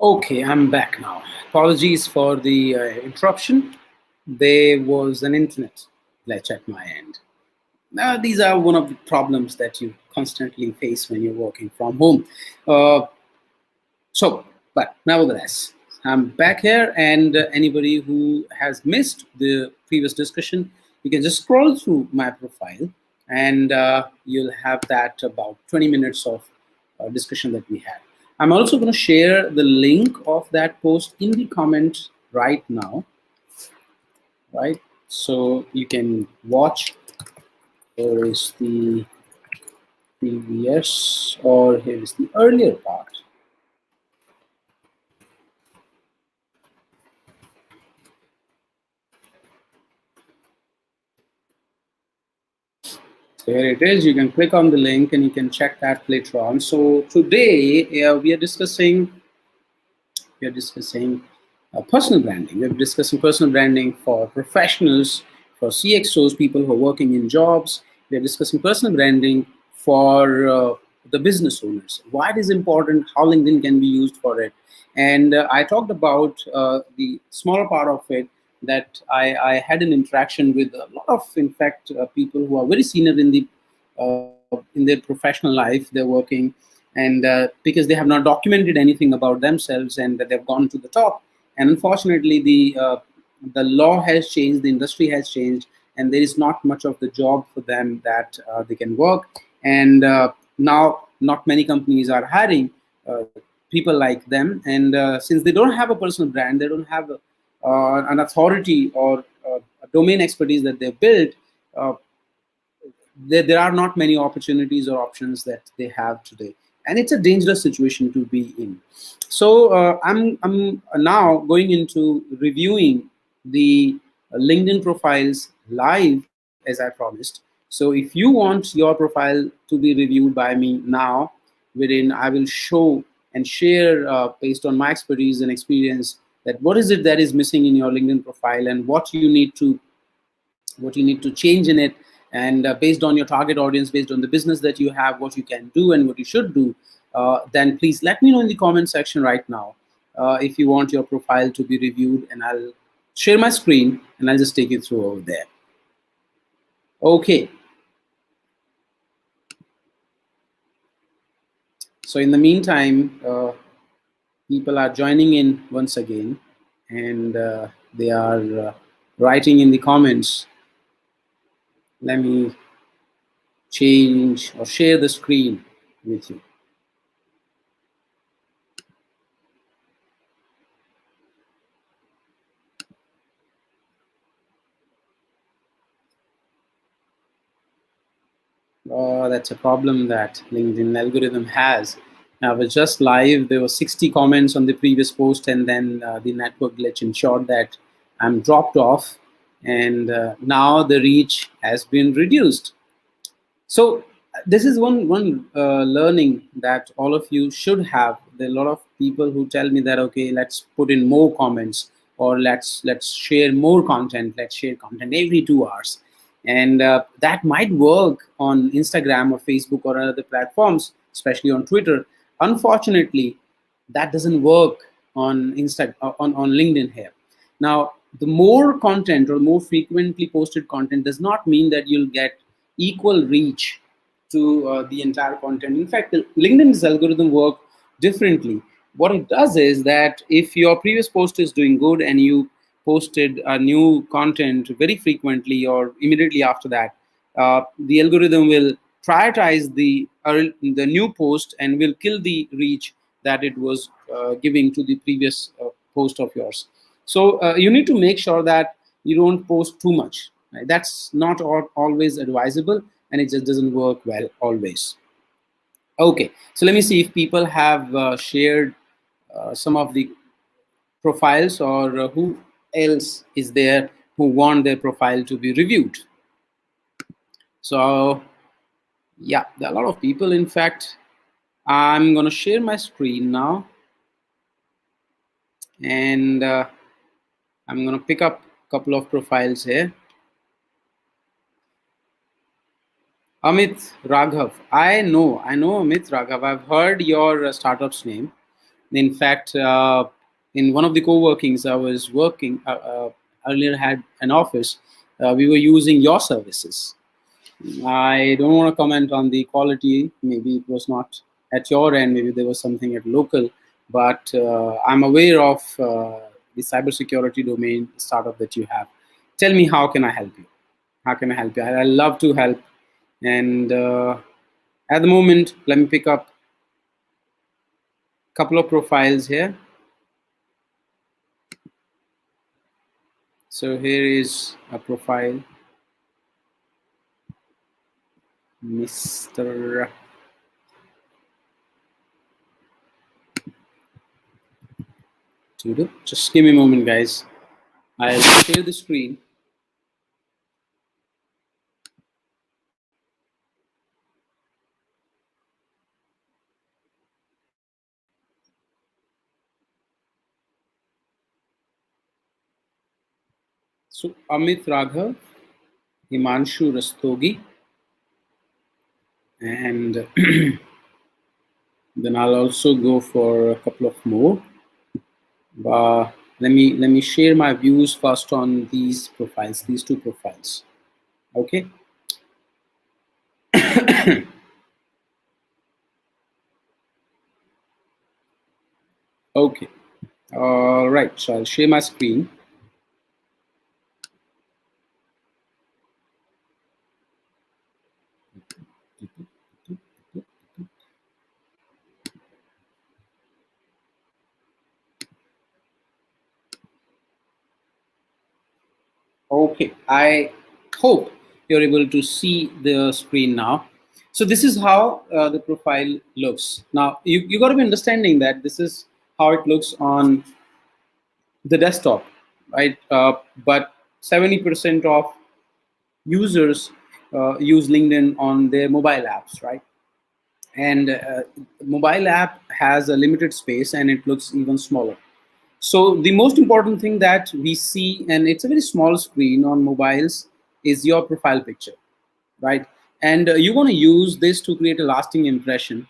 Okay, I'm back now. Apologies for the interruption. There was an internet glitch at my end. Now, these are one of the problems that you constantly face when you're working from home. Uh, but nevertheless, I'm back here, and anybody who has missed the previous discussion, you can just scroll through my profile, and you'll have that about 20 minutes of discussion that we had. I'm also going to share the link of that post in the comment right now, right? So you can watch. Here is the previous, or here is the earlier part. So here it is. You can click on the link and you can check that later on. So today we are discussing personal branding. We're discussing personal branding for professionals, for CXOs, people who are working in jobs. We are discussing personal branding for the business owners. Why it is important, how LinkedIn can be used for it. And I talked about the smaller part of it, that I had an interaction with a lot of, in fact, people who are very senior in their professional life. They're working, and because they have not documented anything about themselves, and that they've gone to the top. And unfortunately, the law has changed, the industry has changed, and there is not much of the job for them that they can work. And now, not many companies are hiring people like them. And since they don't have a personal brand, they don't have an authority or a domain expertise that they've built. Uh, there are not many opportunities or options that they have today, and it's a dangerous situation to be in. So I'm now going into reviewing the LinkedIn profiles live, as I promised. So if you want your profile to be reviewed by me now, wherein I will show and share, based on my expertise and experience, that what is it that is missing in your LinkedIn profile, and what you need to change in it. And based on your target audience, based on the business that you have, what you can do and what you should do, then please let me know in the comment section right now, if you want your profile to be reviewed, and I'll share my screen and I'll just take you through over there. Okay, so in the meantime, people are joining in once again, and they are writing in the comments. Let me change or share the screen with you. That's a problem that LinkedIn algorithm has. I was just live. There were 60 comments on the previous post, and then the network glitch ensured that I'm dropped off, and now the reach has been reduced. So this is one learning that all of you should have. There are a lot of people who tell me that, okay, let's put in more comments, or let's share more content. Let's share content every 2 hours, and that might work on Instagram or Facebook or other platforms, especially on Twitter. Unfortunately, that doesn't work on on LinkedIn here. Now, the more content or more frequently posted content does not mean that you'll get equal reach to the entire content. In fact, LinkedIn's algorithm work differently. What it does is that if your previous post is doing good and you posted a new content very frequently or immediately after that, the algorithm will prioritize the new post and will kill the reach that it was giving to the previous post of yours. So you need to make sure that you don't post too much. Right? That's not always advisable, and it just doesn't work well always. Okay, so let me see if people have shared some of the profiles, or who else is there who want their profile to be reviewed. So yeah, there are a lot of people. In fact, I'm going to share my screen now, and I'm going to pick up a couple of profiles here. Amit Raghav. I know Amit Raghav. I've heard your startup's name. In fact, in one of the co-workings I was working, earlier had an office, we were using your services. I don't want to comment on the quality. Maybe it was not at your end. Maybe there was something at local. But I'm aware of the cybersecurity domain startup that you have. Tell me, how can I help you? How can I help you? I love to help. And at the moment, let me pick up a couple of profiles here. So here is a profile, Mr. Tudu. Just give me a moment, guys. I'll share the screen. So Amit Raghav, Himanshu Rastogi, and then I'll also go for a couple of more. Let me share my views first on these profiles, these two profiles. Okay. Okay. All right. So I'll share my screen. Okay, I hope you're able to see the screen now. So this is how the profile looks. Now you got to be understanding that this is how it looks on the desktop, right? But 70% of users use LinkedIn on their mobile apps, right? And mobile app has a limited space and it looks even smaller. So the most important thing that we see, and it's a very small screen on mobiles, is your profile picture, right? And you want to use this to create a lasting impression.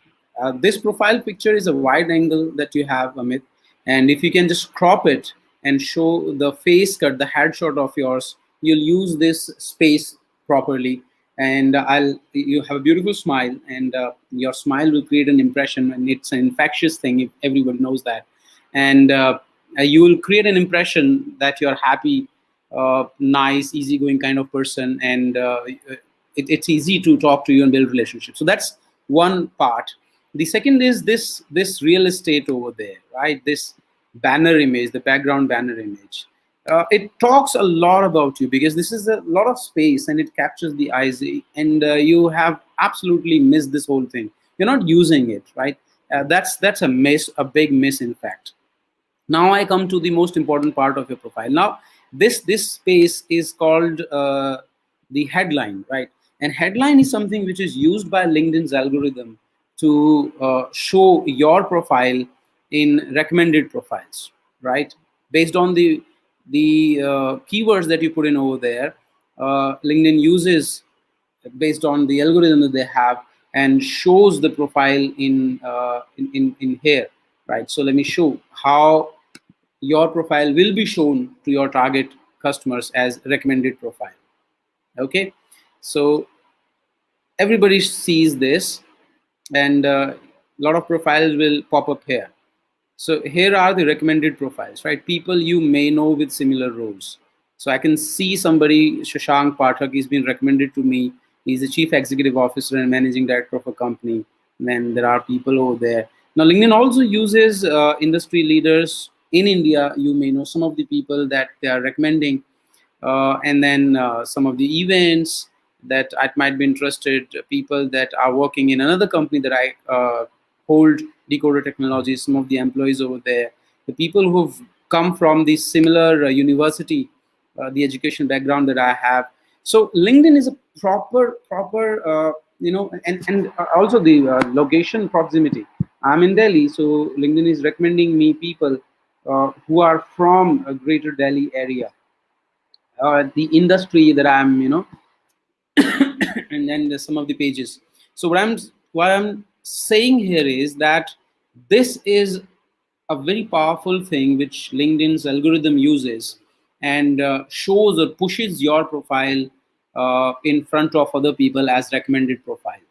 This profile picture is a wide angle that you have, Amit, and if you can just crop it and show the face cut, the headshot of yours, you'll use this space properly. And you have a beautiful smile, and your smile will create an impression, and it's an infectious thing if everyone knows that. And you will create an impression that you're happy, nice, easygoing kind of person, and it's easy to talk to you and build relationships. So that's one part. The second is this real estate over there, right? This banner image, the background banner image. It talks a lot about you because this is a lot of space and it captures the eyes, and you have absolutely missed this whole thing. You're not using it, right? That's a miss, a big miss, in fact. Now I come to the most important part of your profile. Now this space is called the headline, right? And headline is something which is used by LinkedIn's algorithm to show your profile in recommended profiles, right? Based on the keywords that you put in over there, LinkedIn uses, based on the algorithm that they have, and shows the profile in here, right? So let me show how your profile will be shown to your target customers as recommended profile. Okay, so everybody sees this, and a lot of profiles will pop up here. So here are the recommended profiles, right? People you may know with similar roles. So I can see somebody, Shashank Pathak, he's been recommended to me. He's the chief executive officer and managing director of a company. And then there are people over there. Now, LinkedIn also uses industry leaders in India. You may know some of the people that they are recommending, and then some of the events that I might be interested, people that are working in another company that I hold, Decoder Technologies, some of the employees over there, the people who've come from the similar university, the education background that I have. So LinkedIn is a proper and also the location proximity. I'm in Delhi, so LinkedIn is recommending me people who are from a greater Delhi area, the industry that I'm, and then there's some of the pages. So what I'm saying here is that this is a very powerful thing which LinkedIn's algorithm uses, and shows or pushes your profile in front of other people as recommended profile.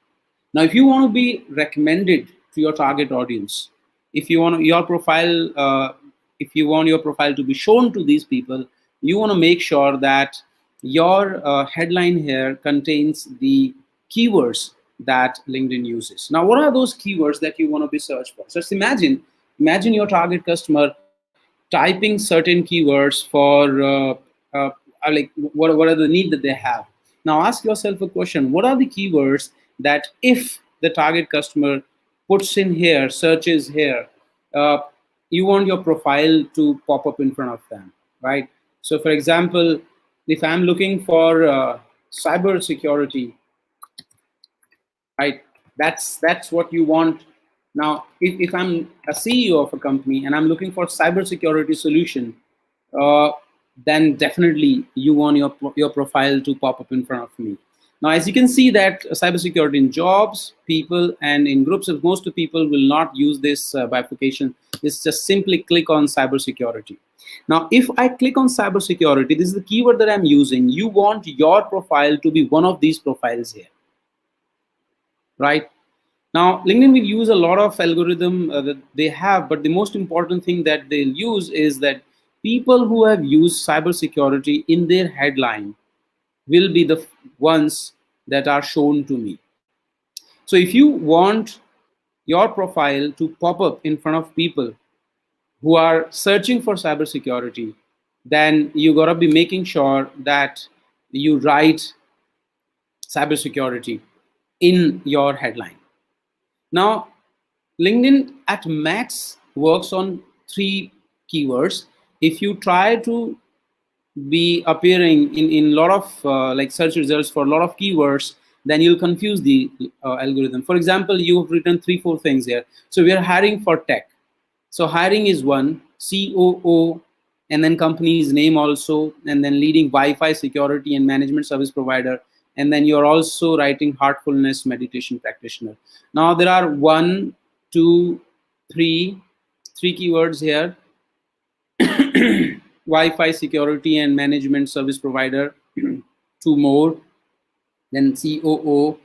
Now, if you want to be recommended to your target audience, if you want your profile, if you want your profile to be shown to these people, you want to make sure that your headline here contains the keywords that LinkedIn uses. Now, what are those keywords that you want to be searched for? Just imagine your target customer typing certain keywords for uh, like what are the need that they have. Now ask yourself a question: what are the keywords that if the target customer puts in here, searches here, uh, you want your profile to pop up in front of them, right? So for example, if I'm looking for cyber security, right, that's what you want. Now if I'm a CEO of a company and I'm looking for cybersecurity solution, uh, then definitely you want your profile to pop up in front of me. Now, as you can see that cybersecurity in jobs, people, and in groups of most of people will not use this bifurcation. It's just simply click on cybersecurity. Now, if I click on cybersecurity, this is the keyword that I'm using. You want your profile to be one of these profiles here, right? Now, LinkedIn will use a lot of algorithm that they have, but the most important thing that they'll use is that people who have used cybersecurity in their headline will be the ones that are shown to me. So if you want your profile to pop up in front of people who are searching for cybersecurity, then you gotta be making sure that you write cybersecurity in your headline. Now, LinkedIn at max works on three keywords. If you try to be appearing in a lot of like search results for a lot of keywords, then you'll confuse the algorithm. For example, you've written 3 4 things here. So we are hiring for tech. So hiring is one, COO, and then company's name also, and then leading Wi-Fi security and management service provider, and then you're also writing heartfulness meditation practitioner. Now there are one, two, three keywords here: Wi-Fi security and management service provider. Two more, then COO.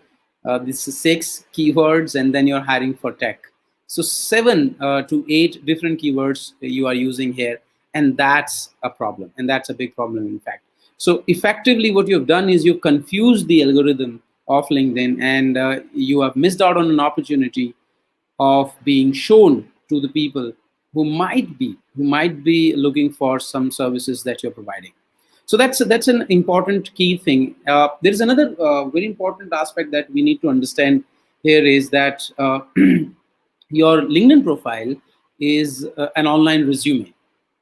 This is 6 keywords, and then you're hiring for tech. So 7 to 8 different keywords you are using here, and that's a problem, and that's a big problem, in fact. So effectively, what you've done is you've confused the algorithm of LinkedIn, and you have missed out on an opportunity of being shown to the people who might be looking for some services that you're providing. So that's an important key thing. There is another very important aspect that we need to understand here is that your LinkedIn profile is an online resume,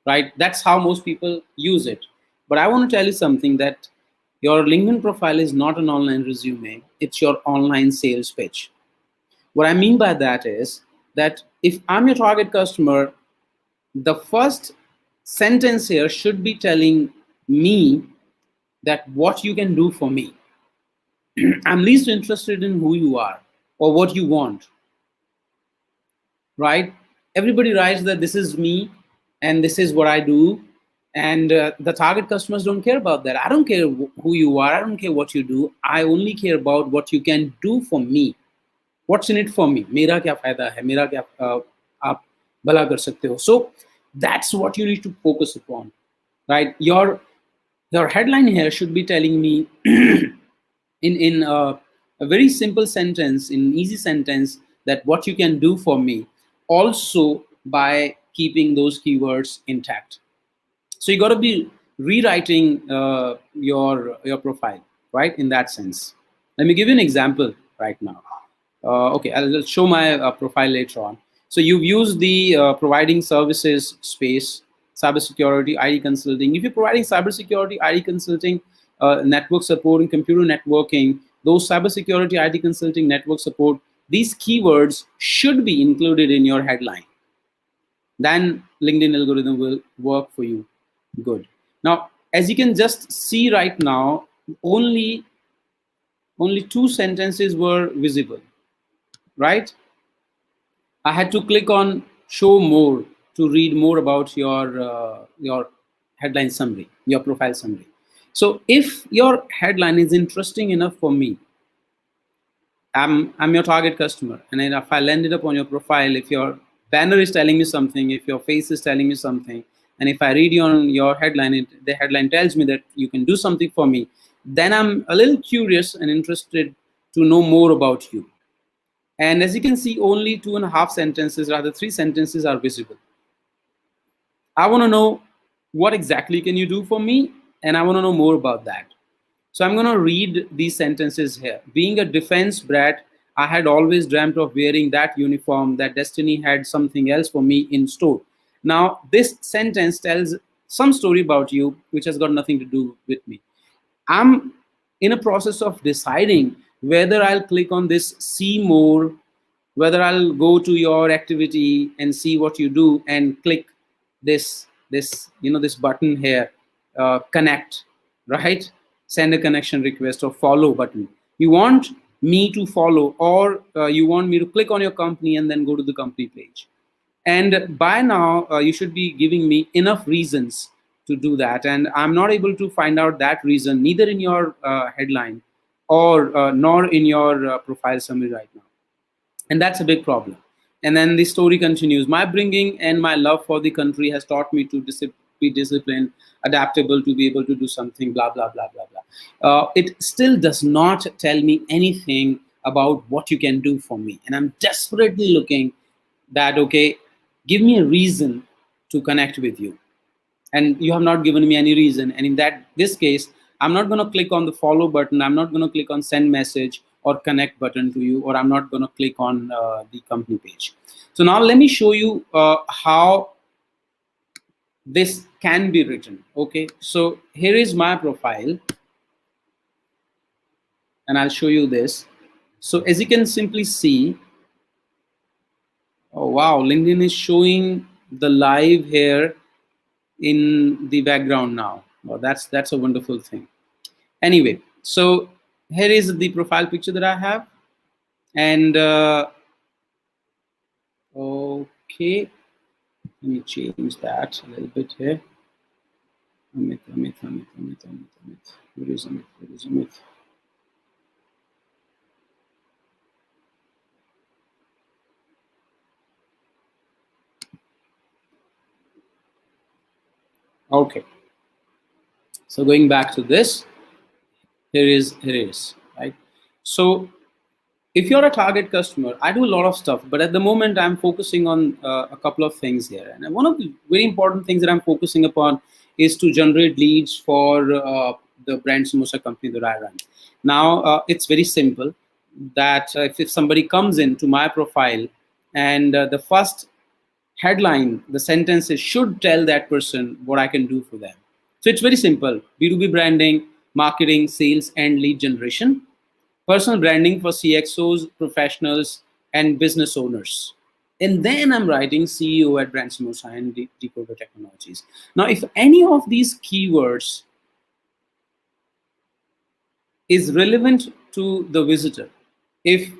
right? That's how most people use it. But I want to tell you something, that your LinkedIn profile is not an online resume, it's your online sales pitch. What I mean by that is that if I'm your target customer, the first sentence here should be telling me that what you can do for me. I'm least interested in who you are or what you want, right? Everybody writes that this is me and this is what I do. And the target customers don't care about that. I don't care who you are. I don't care what you do. I only care about what you can do for me. What's in it for me? मेरा क्या फायदा है? मेरा क्या आप भला कर सकते हो? So that's what you need to focus upon, right? Your headline here should be telling me in a very simple sentence, in easy sentence, that what you can do for me, also by keeping those keywords intact. So you got to be rewriting your profile, right? In that sense, let me give you an example right now. Okay, I'll show my profile later on. So you've used the providing services space, cybersecurity, ID consulting. If you're providing cybersecurity, ID consulting, network support, and computer networking, those cybersecurity, ID consulting, network support, these keywords should be included in your headline. Then LinkedIn algorithm will work for you good. Now, as you can just see right now, only 2 sentences were visible, right? I had to click on show more to read more about your headline summary, your profile summary. So if your headline is interesting enough for me, I'm your target customer, and then if I landed up on your profile, if your banner is telling me something, if your face is telling me something, and if I read your headline, the headline tells me that you can do something for me, then I'm a little curious and interested to know more about you. And as you can see, only 2.5 sentences, rather 3 sentences, are visible. I want to know what exactly can you do for me, and I want to know more about that. So I'm going to read these sentences here. Being a defense brat, I had always dreamt of wearing that uniform, that destiny had something else for me in store. Now, this sentence tells some story about you, which has got nothing to do with me. I'm in a process of deciding whether I'll click on this see more, whether I'll go to your activity and see what you do and click this button here, connect, right? Send a connection request or follow button. You want me to follow, or you want me to click on your company and then go to the company page. And by now, you should be giving me enough reasons to do that. And I'm not able to find out that reason, neither in your headline or nor in your profile summary right now. And that's a big problem. And then the story continues. My bringing and my love for the country has taught me to be disciplined, adaptable, to be able to do something, blah, blah, blah, blah, blah. It still does not tell me anything about what you can do for me. And I'm desperately looking that, okay, give me a reason to connect with you. And you have not given me any reason. And in this case, I'm not going to click on the follow button. I'm not going to click on send message or connect button to you, or I'm not going to click on the company page. So now let me show you how this can be written. Okay, so here is my profile, and I'll show you this. So as you can simply see, oh wow, LinkedIn is showing the live here in the background now. Well, that's a wonderful thing. Anyway, so here is the profile picture that I have, and okay, let me change that a little bit here. Amit. Where is Amit? Okay. So going back to this, here it is, right? So if you're a target customer, I do a lot of stuff, but at the moment I'm focusing on a couple of things here. And one of the very important things that I'm focusing upon is to generate leads for the brand samosa company that I run. Now, it's very simple that if somebody comes into my profile and the first headline, the sentences should tell that person what I can do for them. So it's very simple. B2B branding, marketing, sales, and lead generation. Personal branding for CXOs, professionals, and business owners. And then I'm writing CEO at Brand Samosa and Decoder Technologies. Now, if any of these keywords is relevant to the visitor, if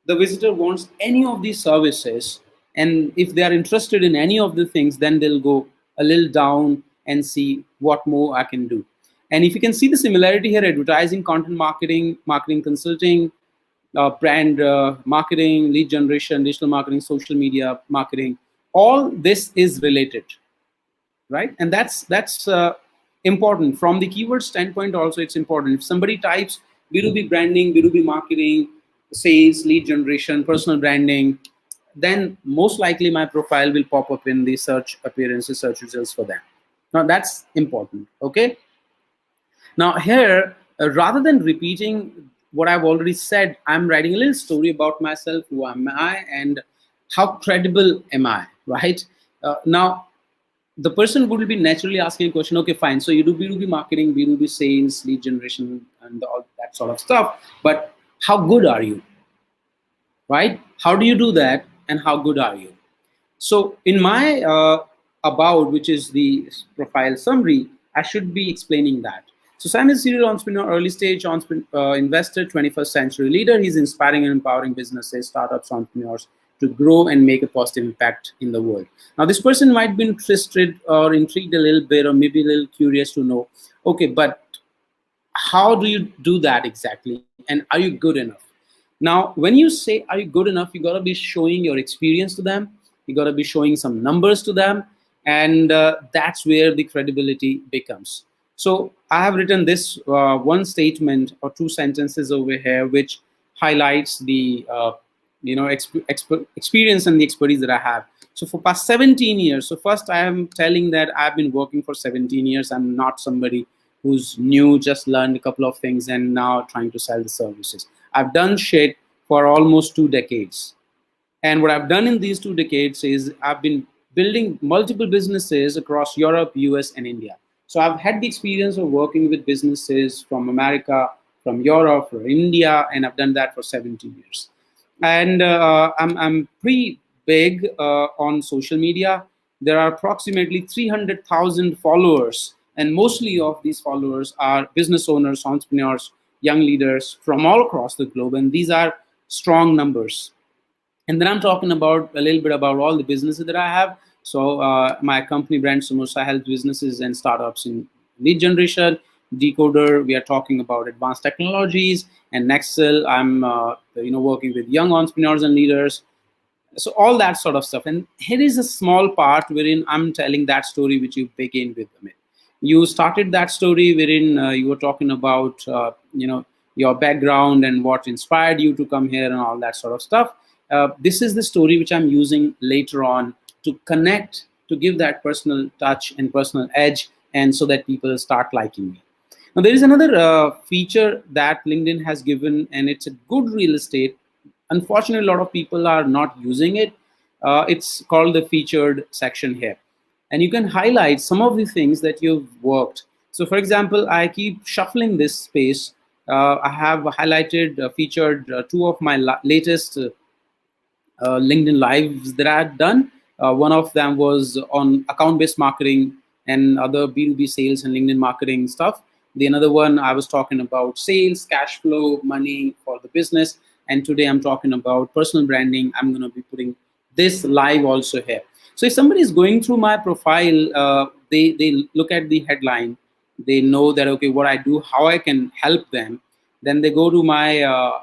the visitor wants any of these services, and if they are interested in any of the things, then they'll go a little down and see what more I can do. And if you can see the similarity here, advertising, content marketing, marketing consulting, brand marketing, lead generation, digital marketing, social media marketing, all this is related, right? And that's important. From the keyword standpoint also, it's important. If somebody types B2B branding, B2B marketing, sales, lead generation, personal branding, then most likely my profile will pop up in the search appearances, search results for them. Now that's important, okay? Now here, rather than repeating what I've already said, I'm writing a little story about myself, who am I, and how credible am I, right? Now, the person would be naturally asking a question, okay, fine, so you do B2B marketing, B2B sales, lead generation, and all that sort of stuff, but how good are you, right? How do you do that, and how good are you? So in my about, which is the profile summary, I should be explaining that. So Sam is a serial entrepreneur, early stage investor, 21st century leader. He's inspiring and empowering businesses, startups, entrepreneurs to grow and make a positive impact in the world. Now, this person might be interested or intrigued a little bit, or maybe a little curious to know, okay, but how do you do that exactly? And are you good enough? Now, when you say, are you good enough, you got to be showing your experience to them. You got to be showing some numbers to them. And that's where the credibility becomes. So I have written this one statement or two sentences over here, which highlights the experience and the expertise that I have. So for past 17 years, so first I am telling that I've been working for 17 years. I'm not somebody who's new, just learned a couple of things and now trying to sell the services. I've done shit for almost 2 decades. And what I've done in these 2 decades is I've been building multiple businesses across Europe, US, and India. So I've had the experience of working with businesses from America, from Europe, from India, and I've done that for 17 years. And I'm pretty big on social media. There are approximately 300,000 followers, and mostly of these followers are business owners, entrepreneurs, young leaders from all across the globe, and these are strong numbers. And then I'm talking about a little bit about all the businesses that I have. So my company brand Samosa helps businesses and startups in lead generation. Decoder, we are talking about advanced technologies, and Nexel, I'm working with young entrepreneurs and leaders. So all that sort of stuff. And here is a small part wherein I'm telling that story which you begin with, Amit. You started that story wherein you were talking about your background and what inspired you to come here and all that sort of stuff. This is the story which I'm using later on to connect, to give that personal touch and personal edge, and so that people start liking me. Now, there is another feature that LinkedIn has given, and it's a good real estate. Unfortunately, a lot of people are not using it. It's called the featured section here. And you can highlight some of the things that you've worked. So, for example, I keep shuffling this space. I have highlighted, featured two of my latest LinkedIn lives that I had done. One of them was on account-based marketing and other B2B sales and LinkedIn marketing stuff. The another one I was talking about sales, cash flow, money for the business. And today I'm talking about personal branding. I'm going to be putting this live also here. So if somebody is going through my profile, they look at the headline, they know that, okay, what I do, how I can help them. Then they go to my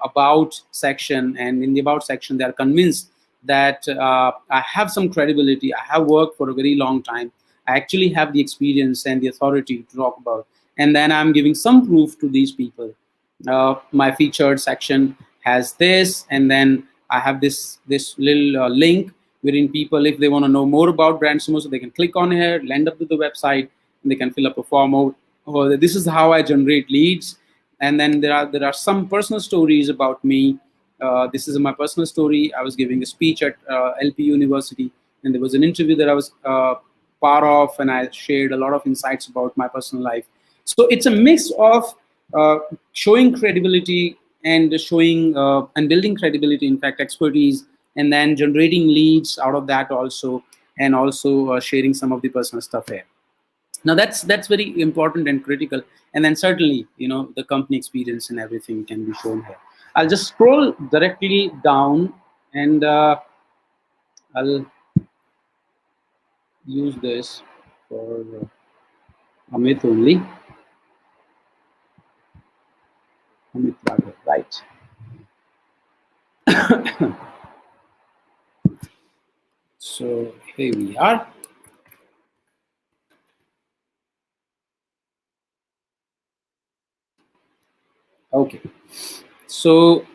about section, and in the about section, they are convinced that I have some credibility. I have worked for a very long time. I actually have the experience and the authority to talk about. And then I'm giving some proof to these people. My featured section has this, and then I have this little link wherein people, if they want to know more about Brand Sumo, so they can click on here, land up to the website, and they can fill up a form. Or this is how I generate leads. And then there are some personal stories about me. This is my personal story. I was giving a speech at LP University, and there was an interview that I was part of, and I shared a lot of insights about my personal life. So it's a mix of showing credibility and showing and building credibility, in fact, expertise, and then generating leads out of that also, and also sharing some of the personal stuff here. Now that's very important and critical. And then certainly, the company experience and everything can be shown here. I'll just scroll directly down, and I'll use this for Amit only. Amit Raghav, right. So here we are. Okay. So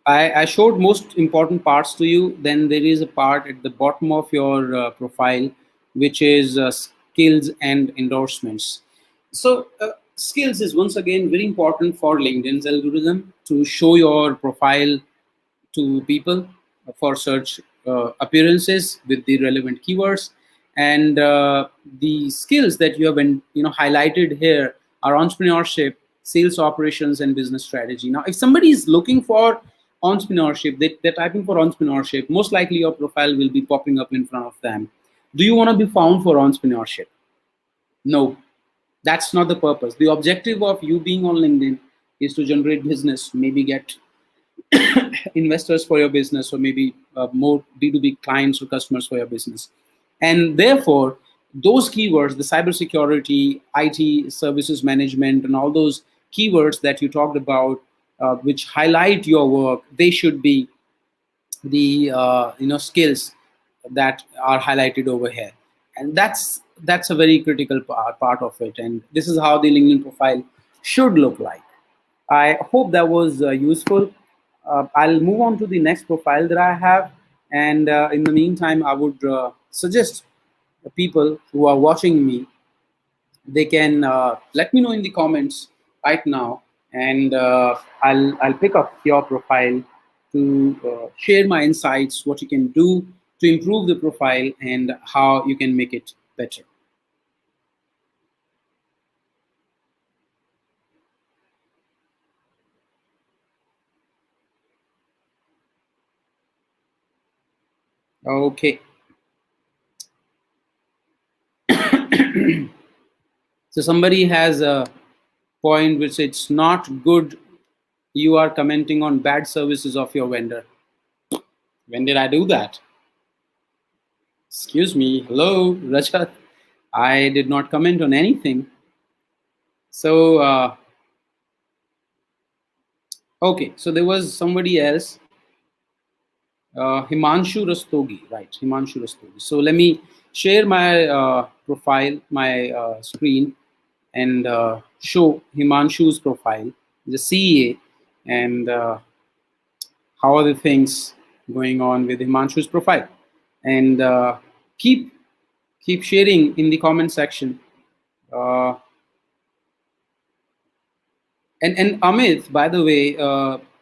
I showed most important parts to you. Then there is a part at the bottom of your profile, which is skills and endorsements. So skills is once again very important for LinkedIn's algorithm to show your profile to people for search appearances with the relevant keywords. And the skills that you have been highlighted here are entrepreneurship, sales operations, and business strategy. Now if somebody is looking for entrepreneurship, they're typing for entrepreneurship, most likely your profile will be popping up in front of them. Do you want to be found for entrepreneurship? No, that's not the purpose. The objective of you being on LinkedIn is to generate business, maybe get investors for your business, or maybe more B2B clients or customers for your business. And therefore, those keywords, the cybersecurity, IT services management, and all those keywords that you talked about, which highlight your work, they should be the skills that are highlighted over here. And that's a very critical part of it. And this is how the LinkedIn profile should look like. I hope that was useful. I'll move on to the next profile that I have. And in the meantime, I would suggest the people who are watching me, they can let me know in the comments right now, and I'll pick up your profile to share my insights, what you can do to improve the profile, and how you can make it better. Okay. So somebody has a point which it's not good you are commenting on bad services of your vendor. When did I do that? Excuse me. Hello, Rajat. I did not comment on anything. So, okay. So there was somebody else, Himanshu Rastogi, right? Himanshu Rastogi. So let me share my profile, my screen, and show Himanshu's profile, the CA, and how are the things going on with Himanshu's profile. And keep sharing in the comment section. Uh, and Amit, by the way,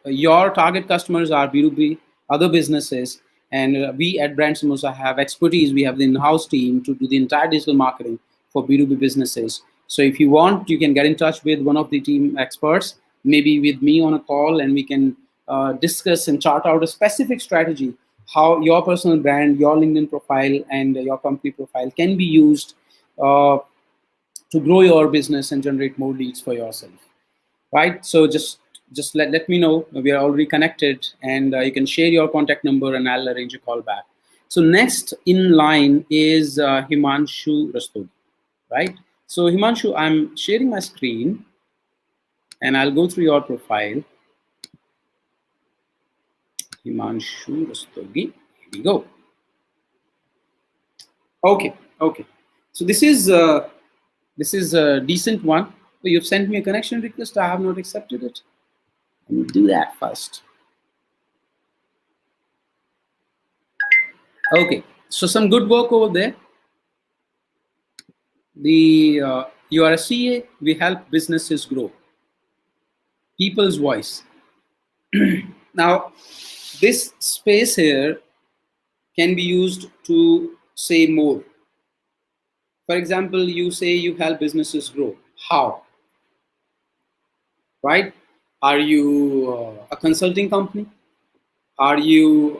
your target customers are B2B, other businesses, and we at Brand Samosa have expertise. We have the in-house team to do the entire digital marketing for B2B businesses. So if you want, you can get in touch with one of the team experts, maybe with me on a call, and we can discuss and chart out a specific strategy how your personal brand, your LinkedIn profile, and your company profile can be used to grow your business and generate more leads for yourself, right? So just let me know. We are already connected, and you can share your contact number and I'll arrange a call back. So next in line is Himanshu Rastogi, right? So Himanshu, I'm sharing my screen and I'll go through your profile. Himanshu Rastogi, here we go. Okay. So this is a decent one. So you've sent me a connection request. I have not accepted it. Let me do that first. Okay, so some good work over there. The You are a CA. We help businesses grow. People's voice. Now, this space here can be used to say more. For example, you say you help businesses grow. How? Right? Are you a consulting company? Are you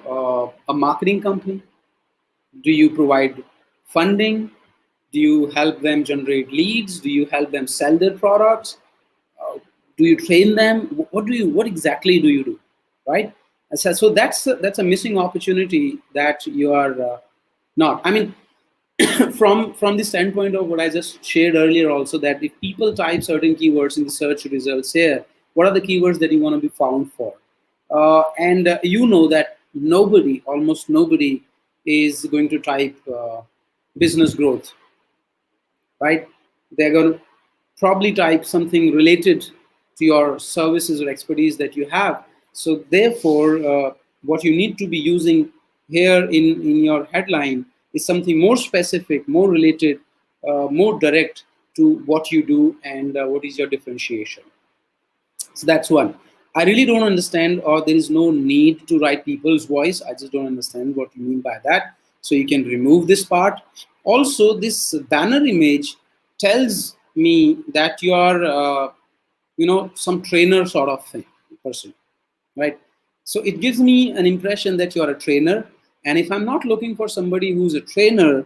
a marketing company? Do you provide funding? Do you help them generate leads? Do you help them sell their products? Do you train them? What exactly do you do, right? And so that's a missing opportunity that you are not. I mean, from the standpoint of what I just shared earlier, also that if people type certain keywords in the search results here, what are the keywords that you want to be found for? And you know that almost nobody, is going to type business growth, right? They're going to probably type something related to your services or expertise that you have. So therefore, what you need to be using here in your headline is something more specific, more related, more direct to what you do, and what is your differentiation. So that's one. I really don't understand, or there is no need to write people's voice. I just don't understand what you mean by that. So you can remove this part. Also, this banner image tells me that you are, some trainer sort of thing, person, right? So it gives me an impression that you are a trainer. And if I'm not looking for somebody who's a trainer,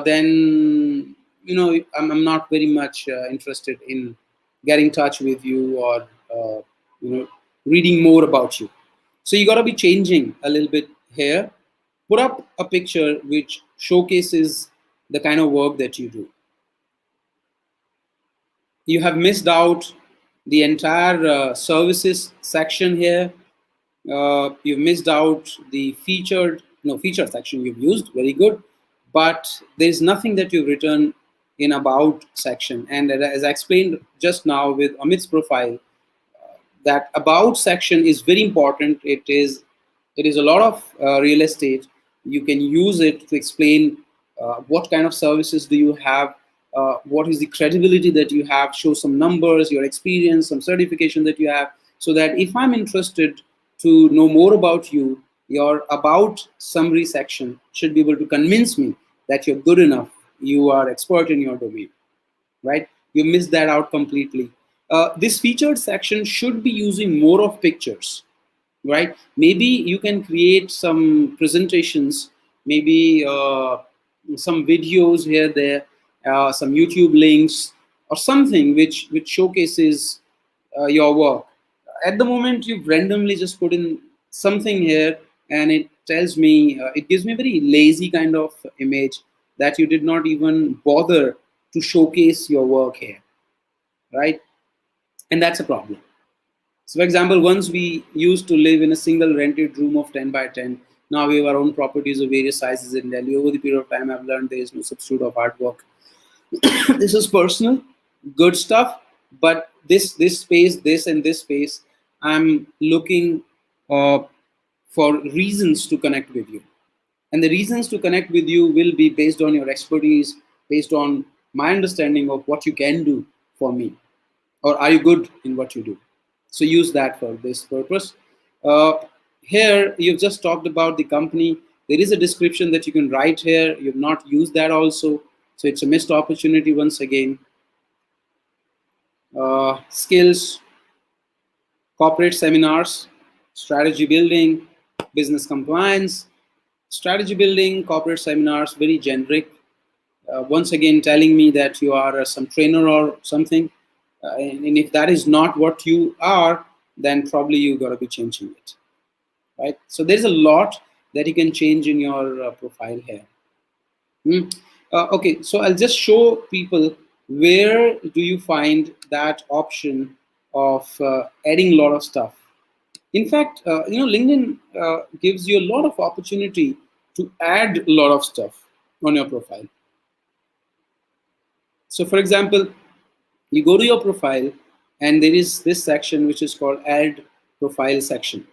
then I'm not very much interested in getting in touch with you, or uh, reading more about you. So you got to be changing a little bit here. Put up a picture which showcases the kind of work that you do. You have missed out the entire services section here. You've missed out the featured, no, featured section you've used, very good. But there's nothing that you've written in about section. And as I explained just now with Amit's profile, that about section is very important. It is a lot of real estate. You can use it to explain what kind of services do you have, what is the credibility that you have, show some numbers, your experience, some certification that you have, so that if I'm interested to know more about you, your about summary section should be able to convince me that you're good enough, you are expert in your domain, right? You missed that out completely. This featured section should be using more of pictures, right? Maybe you can create some presentations, maybe some videos here, there, some YouTube links, or something which showcases your work. At the moment, you've randomly just put in something here, and it tells me, it gives me a very lazy kind of image that you did not even bother to showcase your work here, right? And that's a problem. So, for example, once we used to live in a single rented room of 10 by 10. Now we have our own properties of various sizes in Delhi. Over the period of time, I've learned there is no substitute of hard work. This is personal, good stuff. But this space, this and this space, I'm looking uh, for reasons to connect with you. And the reasons to connect with you will be based on your expertise, based on my understanding of what you can do for me, or are you good in what you do. So use that for this purpose. uh, Here you've just talked about the company. There is a description that you can write here. You've not used that also, so it's a missed opportunity once again. Skills, corporate seminars, strategy building, business compliance. Strategy building, corporate seminars, very generic. Once again telling me that you are some trainer or something. And if that is not what you are, then probably you got to be changing it, right? So there's a lot that you can change in your profile here. Hmm. Okay, so I'll just show people where do you find that option of adding a lot of stuff. In fact, LinkedIn gives you a lot of opportunity to add a lot of stuff on your profile. So, for example, you go to your profile, and there is this section which is called add profile section,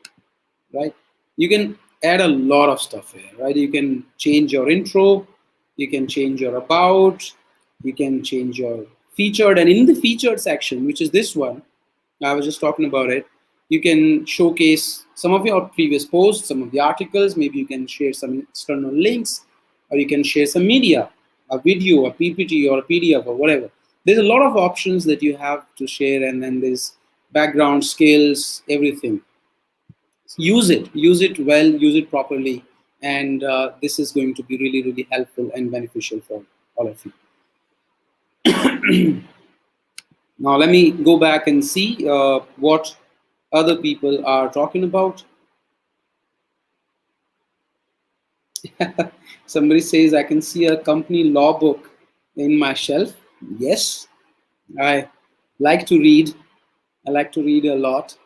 right? You can add a lot of stuff here, right? You can change your intro, you can change your about, you can change your featured, and in the featured section, which is this one, I was just talking about it, you can showcase some of your previous posts, some of the articles. Maybe you can share some external links, or you can share some media, a video, a PPT, or a PDF, or whatever. There's a lot of options that you have to share, and then there's background, skills, everything. Use it well, use it properly, and this is going to be really, really helpful and beneficial for all of you. Now, let me go back and see what other people are talking about. Somebody says, I can see a company law book in my shelf. Yes, I like to read. I like to read a lot.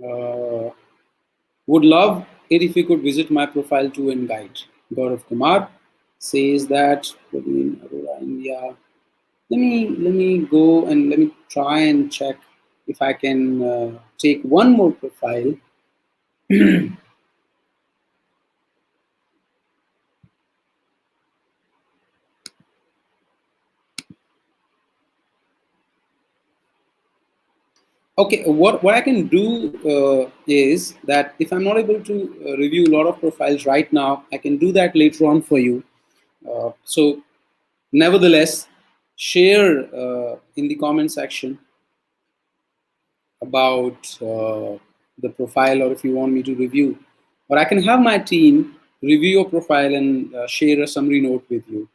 Uh, would love it if you could visit my profile too and guide. Gaurav Kumar says that in Aurora, India. Let me go and let me try and check if I can take one more profile. Okay, what I can do is that if I'm not able to review a lot of profiles right now, I can do that later on for you. So, nevertheless, share in the comment section about the profile, or if you want me to review, or I can have my team review your profile and share a summary note with you.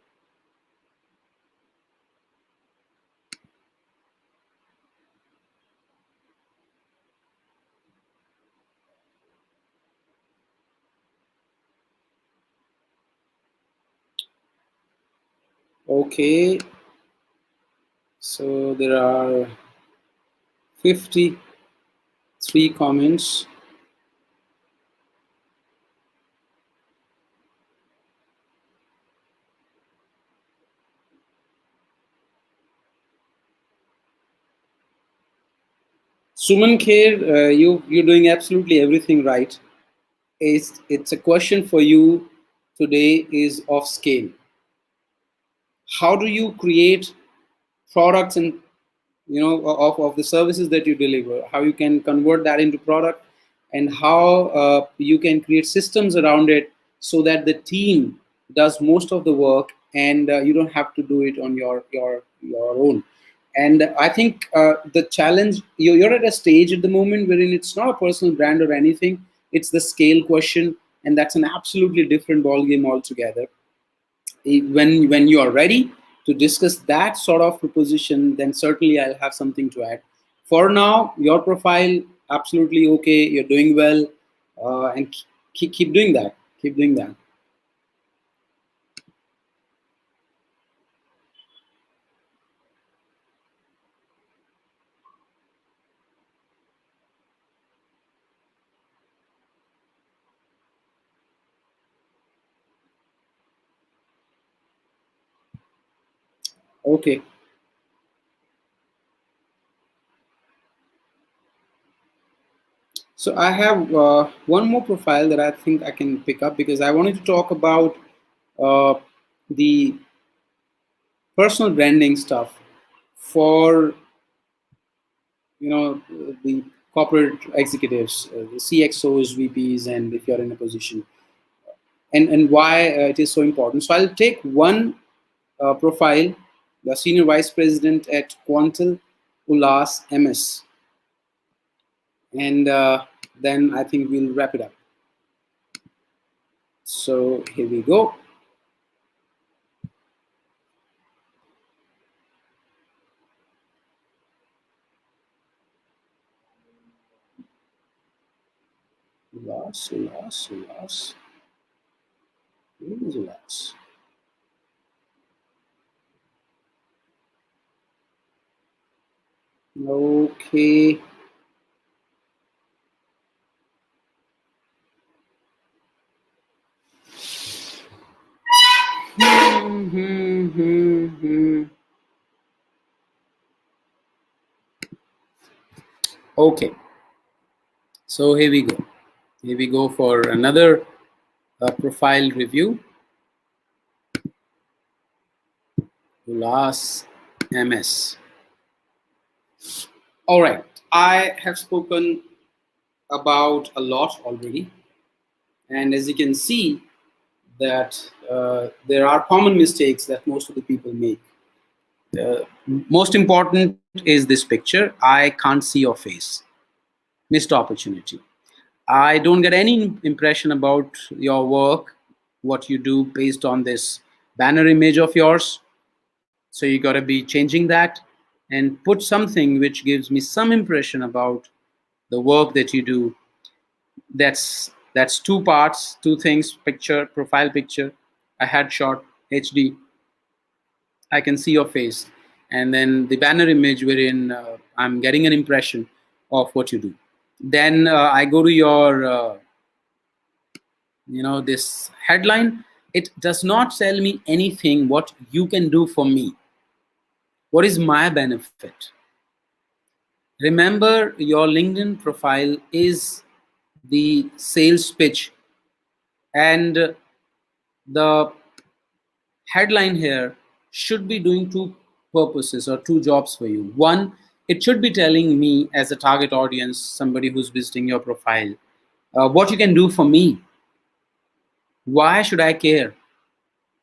Okay, so there are 53 comments. Suman Kher, you're doing absolutely everything right. It's a question for you today is of scale. How do you create products and of the services that you deliver, how you can convert that into product, and how you can create systems around it so that the team does most of the work, and you don't have to do it on your own. And I think the challenge, you're at a stage at the moment wherein it's not a personal brand or anything, it's the scale question, and that's an absolutely different ball game altogether. When you are ready to discuss that sort of proposition, then certainly I'll have something to add. For now, your profile absolutely okay. You're doing well, and keep doing that. Keep doing that. Okay. So I have one more profile that I think I can pick up, because I wanted to talk about uh, the personal branding stuff for the corporate executives, the CXOs, VPs, and if you're in a position, and why it is so important. So I'll take one profile, the senior vice president at Quantal, Ulas MS, and then I think we'll wrap it up. So here we go. Ulas. Where is Ulas? Okay. Hmm, hmm, hmm, hmm. Okay. So here we go. Here we go for another profile review. Ulas MS. All right. I have spoken about a lot already, and as you can see, that there are common mistakes that most of the people make. Most important is this picture. I can't see your face. Missed opportunity. I don't get any impression about your work, what you do based on this banner image of yours. So you got to be changing that and put something which gives me some impression about the work that you do. That's two parts, two things: picture, profile picture, a headshot, HD. I can see your face, and then the banner image wherein I'm getting an impression of what you do. Then I go to your this headline. It does not tell me anything what you can do for me. What is my benefit? Remember, your LinkedIn profile is the sales pitch, and the headline here should be doing two purposes or two jobs for you. One, it should be telling me as a target audience, somebody who's visiting your profile, what you can do for me. Why should I care?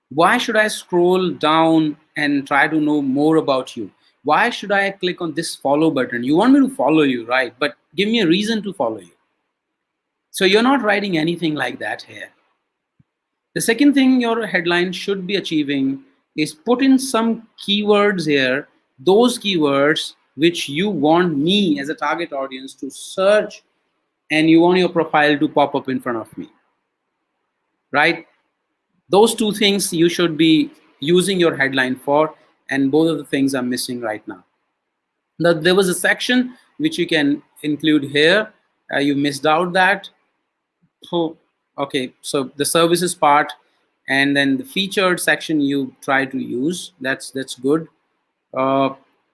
Why should I scroll down and try to know more about you? Why should I click on this follow button? You want me to follow you, right? But give me a reason to follow you. So you're not writing anything like that here. The second thing your headline should be achieving is put in some keywords here, those keywords which you want me as a target audience to search, and you want your profile to pop up in front of me, right? Those two things you should be using your headline for, and both of the things are missing right now. Now, there was a section which you can include here. You missed out that. So, okay, so the services part, and then the featured section you try to use. That's good. Uh,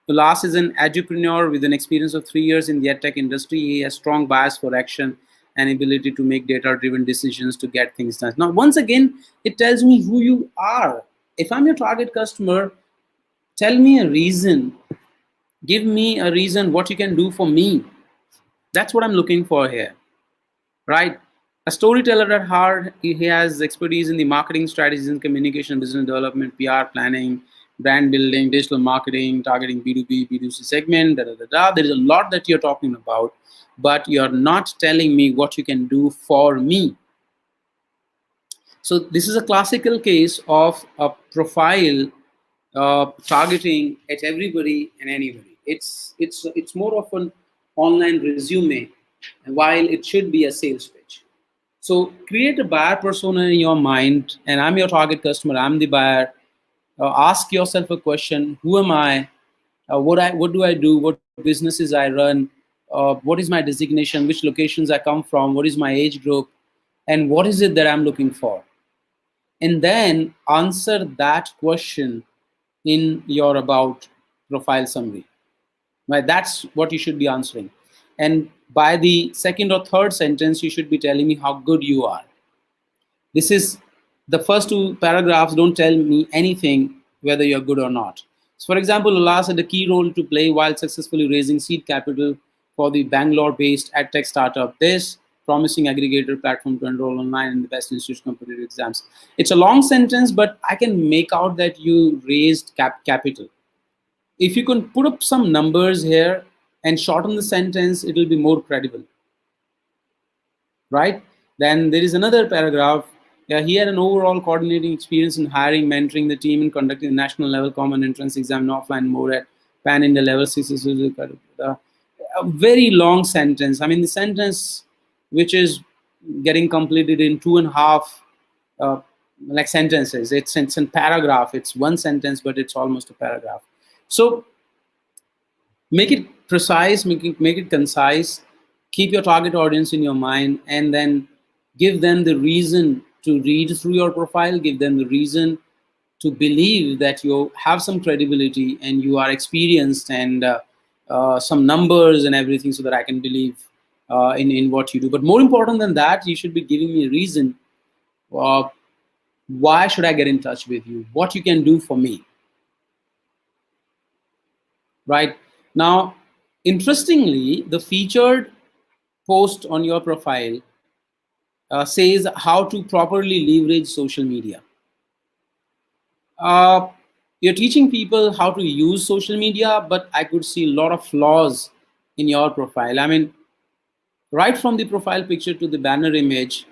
Ulas is an entrepreneur with an experience of 3 years in the edtech industry. He has strong bias for action and ability to make data-driven decisions to get things done. Now, once again, it tells me who you are. If I'm your target customer, tell me a reason. Give me a reason what you can do for me. That's what I'm looking for here, right? A storyteller at heart, he has expertise in the marketing strategies and communication, business development, PR planning, brand building, digital marketing, targeting B2B, B2C segment, da, da, da, da. There is a lot that you're talking about, but you're not telling me what you can do for me. So this is a classical case of a profile targeting at everybody and anybody. It's more of an online resume, while it should be a sales pitch. So create a buyer persona in your mind, and I'm your target customer. I'm the buyer. Ask yourself a question: Who am I? What do I do? What businesses I run? What is my designation? Which locations I come from? What is my age group? And what is it that I'm looking for? And then answer that question in your about profile summary. Right? That's what you should be answering. And by the second or third sentence, you should be telling me how good you are. This is the first two paragraphs don't tell me anything whether you're good or not. So, for example, Ulas had a key role to play while successfully raising seed capital for the Bangalore-based edtech startup. This promising aggregator platform to enroll online in the best institute competitive exams. It's a long sentence, but I can make out that you raised capital. If you can put up some numbers here and shorten the sentence, it will be more credible, right? Then there is another paragraph. Yeah, he had an overall coordinating experience in hiring, mentoring the team, and conducting the national level common entrance exam and offline mode at Pan India level 6. A very long sentence. I mean, the sentence which is getting completed in 2.5 like sentences. It's a paragraph. It's one sentence, but it's almost a paragraph. So make it precise, make it concise, keep your target audience in your mind, and then give them the reason to read through your profile, give them the reason to believe that you have some credibility and you are experienced, and some numbers and everything, so that I can believe in what you do. But more important than that, you should be giving me a reason. Why should I get in touch with you? What you can do for me? Right now, interestingly, the featured post on your profile says how to properly leverage social media. You're teaching people how to use social media, but I could see a lot of flaws in your profile. I mean, right from the profile picture to the banner image,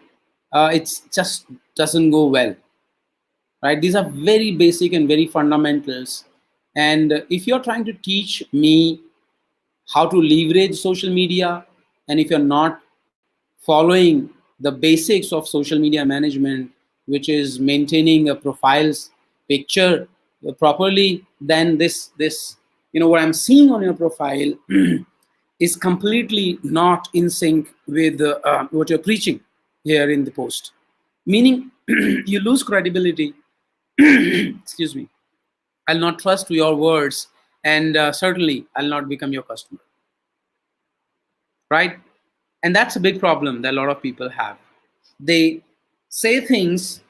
it just doesn't go well. Right? These are very basic and very fundamentals. And if you're trying to teach me how to leverage social media, and if you're not following the basics of social media management, which is maintaining a profile's picture properly, then this what I'm seeing on your profile is completely not in sync with what you're preaching here in the post. Meaning, you lose credibility. Excuse me. I'll not trust your words, and certainly I'll not become your customer. Right? And that's a big problem that a lot of people have. They say things,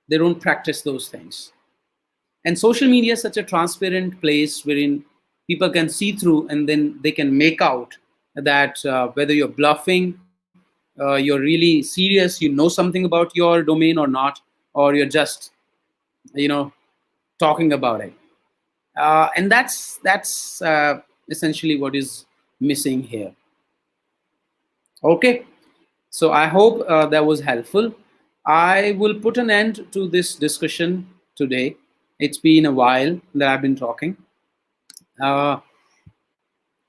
they don't practice those things. And social media is such a transparent place wherein people can see through, and then they can make out that whether you're bluffing, you're really serious, you know something about your domain or not, or you're just, talking about it. And that's essentially what is missing here. Okay, so I hope that was helpful. I will put an end to this discussion today. It's been a while that I've been talking. Uh,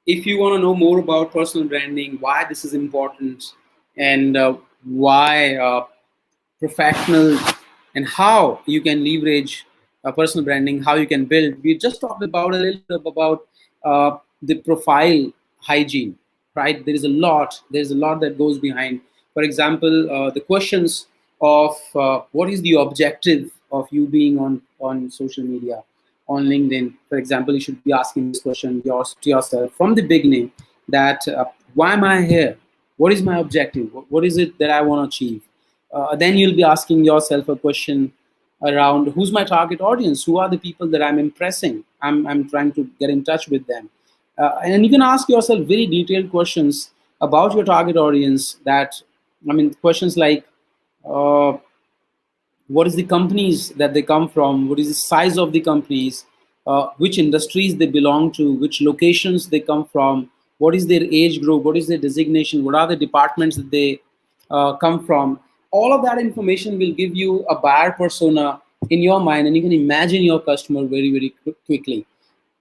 if you want to know more about personal branding, why this is important, and why professional, and how you can leverage personal branding, how you can build. We just talked about a little bit about the profile hygiene, right? There's a lot that goes behind. For example, the questions of what is the objective of you being on social media, on LinkedIn. For example, you should be asking this question to yourself from the beginning, that why am I here? What is my objective? What is it that I want to achieve? Then you'll be asking yourself a question around who's my target audience, who are the people that I'm impressing, I'm trying to get in touch with them. And you can ask yourself very detailed questions about your target audience, that questions like uh, what is the companies that they come from, what is the size of the companies, which industries they belong to, which locations they come from, what is their age group, what is their designation, what are the departments that they come from. All of that information will give you a buyer persona in your mind, and you can imagine your customer very, very quickly.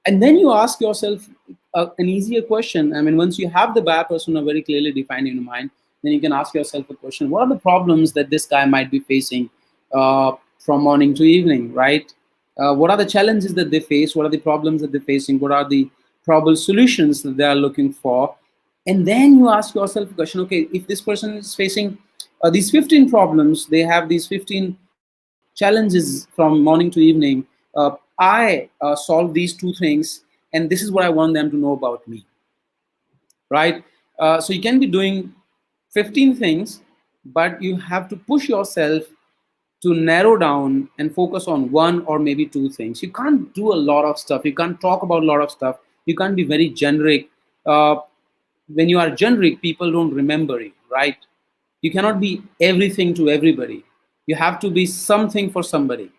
And then you ask yourself an easier question. Once you have the buyer persona very clearly defined in your mind, then you can ask yourself a question: what are the problems that this guy might be facing from morning to evening, right? What are the challenges that they face? What are the problems that they're facing? What are the probable solutions that they are looking for? And then you ask yourself a question: okay, if this person is facing these 15 problems, they have these 15 challenges from morning to evening. I solve these two things, and this is what I want them to know about me, right? So you can be doing 15 things, but you have to push yourself to narrow down and focus on one or maybe two things. You can't do a lot of stuff. You can't talk about a lot of stuff. You can't be very generic. Uh, when you are generic, people don't remember you, right? You cannot be everything to everybody. You have to be something for somebody,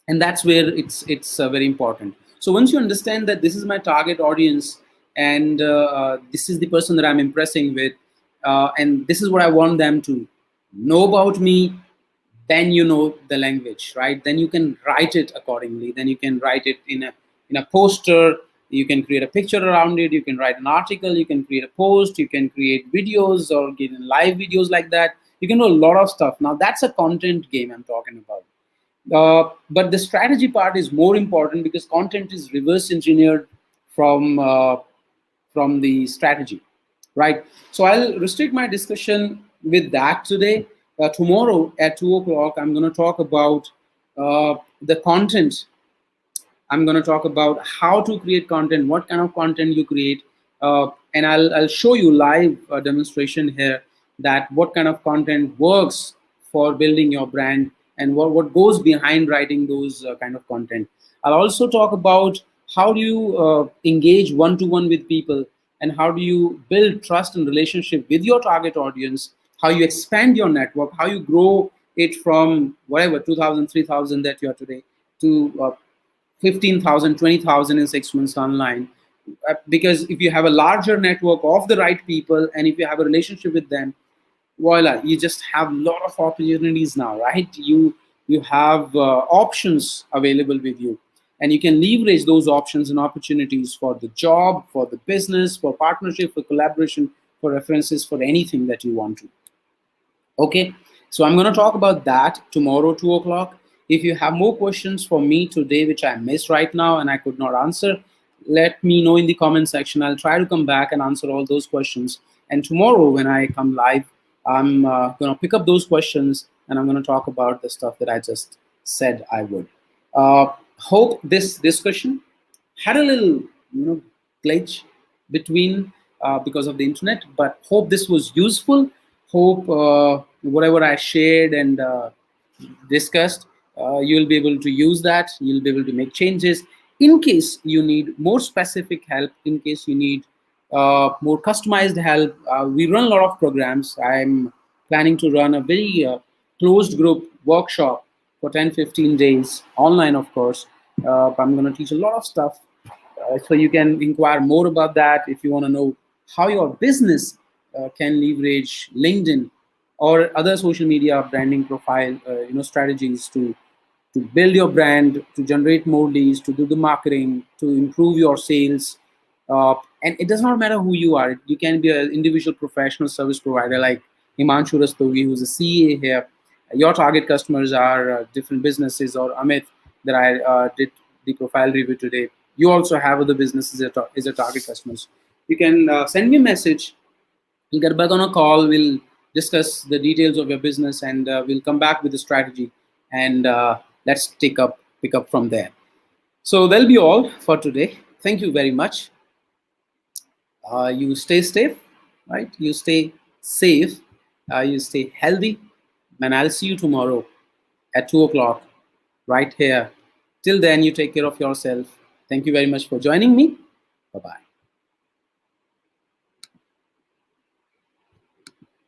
and that's where it's very important. So once you understand that this is my target audience, and this is the person that I'm impressing with, and this is what I want them to know about me, then you know the language, right? Then you can write it accordingly. Then you can write it in a poster. You can create a picture around it. You can write an article. You can create a post. You can create videos or get in live videos like that. You can do a lot of stuff. Now that's a content game I'm talking about. But the strategy part is more important, because content is reverse engineered from the strategy, right? So I'll restrict my discussion with that today. Tomorrow at 2 o'clock, I'm going to talk about the content. I'm going to talk about how to create content, what kind of content you create, and I'll show you live demonstration here, that what kind of content works for building your brand, and what goes behind writing those kind of content. I'll also talk about how do you engage one-to-one with people, and how do you build trust and relationship with your target audience, how you expand your network, how you grow it from whatever 2,000, 3,000 that you are today to 15,000, 20,000 in 6 months down the line. Because if you have a larger network of the right people, and if you have a relationship with them, voila, you just have a lot of opportunities now, right? You have options available with you, and you can leverage those options and opportunities for the job, for the business, for partnership, for collaboration, for references, for anything that you want to. Okay, so I'm going to talk about that tomorrow, 2 o'clock. If you have more questions for me today, which I missed right now and I could not answer, let me know in the comment section. I'll try to come back and answer all those questions. And tomorrow, when I come live, I'm going to pick up those questions, and I'm going to talk about the stuff that I just said I would. Hope this discussion had a little, glitch between because of the internet, but hope this was useful. Hope whatever I shared and discussed, you'll be able to use that. You'll be able to make changes. In case you need more specific help, in case you need more customized help, we run a lot of programs. I'm planning to run a very closed group workshop for 10-15 days, online, of course. I'm going to teach a lot of stuff. So you can inquire more about that if you want to know how your business can leverage LinkedIn or other social media branding profile, strategies to build your brand, to generate more leads, to do the marketing, to improve your sales. And it does not matter who you are. You can be an individual professional service provider like Himanshu Rastogi, who's a CA here. Your target customers are different businesses, or Amit, that I did the profile review today, you also have other businesses as a target customers, you can send me a message. We'll get back on a call. We'll discuss the details of your business, and we'll come back with a strategy, and let's pick up from there. So that'll be all for today. Thank you very much. You stay safe, right? You stay safe. You stay healthy, and I'll see you tomorrow at 2 o'clock, right here. Till then, you take care of yourself. Thank you very much for joining me. Bye bye.